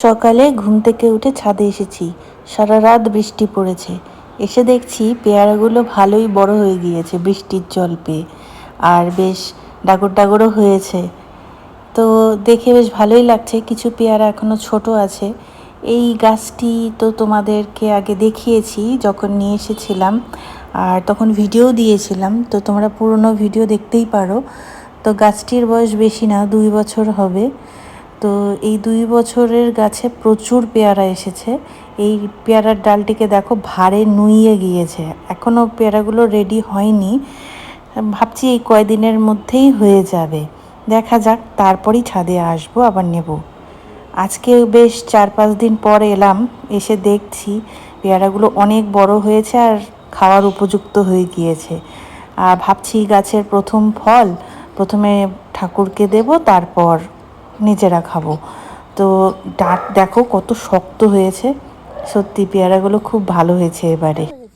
সকালে ঘুম থেকে উঠে ছাদে এসেছি। সারা রাত বৃষ্টি পড়েছে। এসে দেখছি পেয়ারাগুলো ভালোই বড় হয়ে গিয়েছে বৃষ্টির জল পেয়ে, আর বেশ ডাগর ডাগরও হয়েছে। তো দেখে বেশ ভালোই লাগছে। কিছু পেয়ারা এখনো ছোট আছে। এই গাছটি তো তোমাদেরকে আগে দেখিয়েছি যখন নিয়ে এসেছিলাম, আর তখন ভিডিও দিয়েছিলাম, তো তোমরা পুরনো ভিডিও দেখতেই পারো। তো গাছটির বয়স বেশি না, 2 বছর হবে। তো এই 2 বছরের গাছে প্রচুর পেয়ারা এসেছে। এই পেয়ারার ডালটিকে দেখো ভারে নুইয়ে গিয়েছে, এখনও পেয়ারাগুলো রেডি হয়নি। ভাবছি এই কয়দিনের মধ্যেই হয়ে যাবে। দেখা যাক, তারপরই ছাদে আসবো, আবার নেব। আজকে বেশ 4-5 দিন পর এলাম, এসে দেখছি পেয়ারাগুলো অনেক বড় হয়েছে আর খাওয়ার উপযুক্ত হয়ে গিয়েছে। আর ভাবছি গাছের প্রথম ফল প্রথমে ঠাকুরকে দেব, তারপর নিজেরা খাবো। তো ডাট দেখো কত শক্ত হয়েছে। সত্যি পেয়ারাগুলো খুব ভালো হয়েছে এবারে।